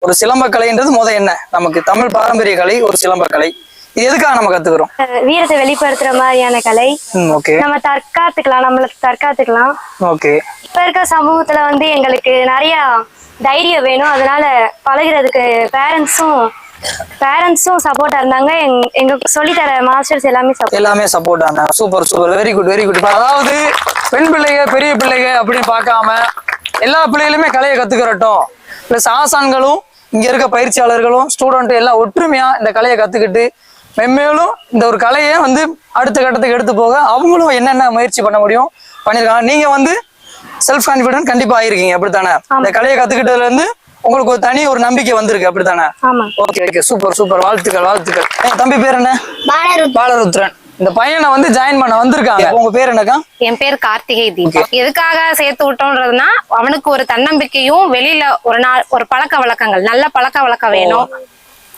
ஒரு சிலம்ப கலைன்றது என்ன நமக்கு தமிழ் பாரம்பரிய கலை ஒரு சிலம்ப கலை. இது எதுக்காக நம்ம கத்துக்கிறோம்? வீரத்தை வெளிப்படுத்துற மாதிரியான கலை. ஓகே. நம்ம தற்காத்துக்கலாம், நம்மள தற்காத்துக்கலாம். ஓகே. இப்ப இருக்க சமூகத்துல எங்களுக்கு நிறைய தைரியம் வேணும். அதனால பழகிறதுக்கு பேரண்ட்ஸும் சப்போர்ட்டா இருந்தாங்க. எங்க சொல்லித்தர மாஸ்டர்ஸ் எல்லாமே சப்போர்ட் ஆனாங்க. Super super, very good very good. அதாவது பெண் பிள்ளைங்க பெரிய பிள்ளைங்க அப்படின்னு பார்க்காம எல்லா பிள்ளைகளுமே கலையை கத்துக்கிறட்டும். பிளஸ் ஆசான்களும் இங்க இருக்க பயிற்சியாளர்களும் ஸ்டூடெண்ட் எல்லாம் ஒற்றுமையா இந்த கலையை கத்துக்கிட்டு மென்மேலும் இந்த ஒரு கலையை அடுத்த கட்டத்துக்கு எடுத்து போக அவங்களும் என்னென்ன முயற்சி பண்ண முடியும் பண்ணிருக்காங்க. நீங்க செல்ஃப் கான்பிடன்ட் கண்டிப்பா ஆயிருக்கீங்க, அப்படித்தானே? இந்த கலையை கத்துக்கிட்டதுல இருந்து உங்களுக்கு ஒரு தனி ஒரு நம்பிக்கை வந்திருக்கு, அப்படித்தானே? ஓகே ஓகே, சூப்பர் சூப்பர், வாழ்த்துக்கள் வாழ்த்துக்கள். தம்பி பேர் என்ன? பாலருத்ரன். இந்த பையனை ஜாயின் பண்ண வந்திருக்காங்க. உங்க பேர் என்னக்கா? என் பேர் கார்த்திகை தீபா. எதுக்காக சேர்த்து விட்டோம்ன்றதுன்னா அவனுக்கு ஒரு தன்னம்பிக்கையும் வெளியில ஒரு பழக்க வழக்கங்கள் நல்ல பழக்க வழக்கம் வேணும்.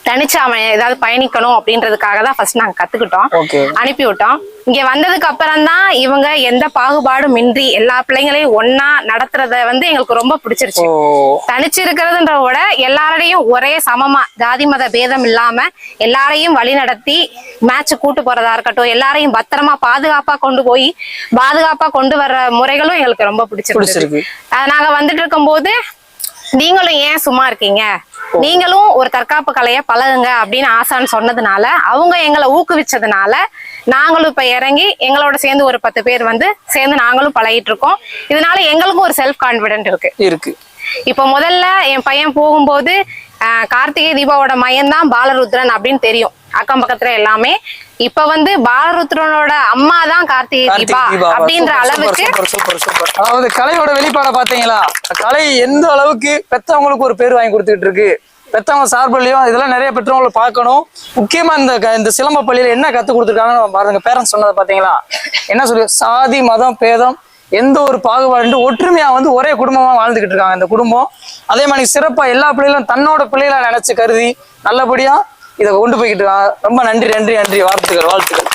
தனிச்சு அவன் ஏதாவது பயணிக்கணும் அப்படின்றதுக்காக தான் ஃபர்ஸ்ட் நாங்க கத்துக்கிட்டோம், அனுப்பி விட்டோம். இங்க வந்ததுக்கு அப்புறம் தான் இவங்க எந்த பாகுபாடும் இன்றி எல்லா பிள்ளைங்களையும் ஒன்னா நடத்துறத எங்களுக்கு ரொம்ப பிடிச்சிருச்சு. தனிச்சு இருக்கிறதுன்ற விட எல்லாரையும் ஒரே சமமா ஜாதி மத பேதம் இல்லாம எல்லாரையும் வழி நடத்தி மேட்ச் கூட்டு போறதா இருக்கட்டும், எல்லாரையும் பத்திரமா பாதுகாப்பா கொண்டு வர்ற முறைகளும் எங்களுக்கு ரொம்ப பிடிச்சிருக்கு. நாங்க வந்துட்டு இருக்கும் போது நீங்களும் ஏன் சும்மா இருக்கீங்க, நீங்களும் ஒரு தற்காப்பு கலைய பழகுங்க அப்படின்னு ஆசான்னு சொன்னதுனால அவங்க எங்களை ஊக்குவிச்சதுனால நாங்களும் இப்ப இறங்கி எங்களோட சேர்ந்து ஒரு 10 பேர் சேர்ந்து நாங்களும் பழகிட்டு இருக்கோம். இதனால எங்களுக்கும் ஒரு செல்ஃப் கான்பிடென்ட் இருக்கு. இப்ப முதல்ல என் பையன் போகும்போது கார்த்திகை தீபாவோட மையம் தான் பாலருத்ரன் அப்படின்னு தெரியும் அக்கம் பக்கத்துல எல்லாமே. இப்ப பாலருத்ரனோட அம்மா தான் கார்த்திகை தீபா அப்படின்ற அளவுக்கு. அதாவது கலையோட வெளிப்பாட பாத்தீங்களா? கலை எந்த அளவுக்கு பெத்தவங்களுக்கு ஒரு பேர் வாங்கி கொடுத்துட்டு இருக்கு. பெத்தவங்க சார்பிலையும் இதெல்லாம் நிறைய பெற்றவங்களை பார்க்கணும். முக்கியமா இந்த சிலம்ப பள்ளியில என்ன கத்து கொடுத்துருக்காங்கன்னு பாருங்க. பேரண்ட்ஸ் சொன்னதை பாத்தீங்களா? என்ன சொல்லு, சாதி மதம் பேதம் எந்த ஒரு பாகுபாடு ஒற்றுமையா ஒரே குடும்பமா வாழ்ந்துகிட்டு இருக்காங்க இந்த குடும்பம். அதே மாதிரி சிறப்பா எல்லா பிள்ளைகளும் தன்னோட பிள்ளைகளை நினைச்சு கருதி நல்லபடியா இதை கொண்டு போய்கிட்டு இருக்காங்க. ரொம்ப நன்றி நன்றி நன்றி, வாழ்த்துக்கள் வாழ்த்துக்கள்.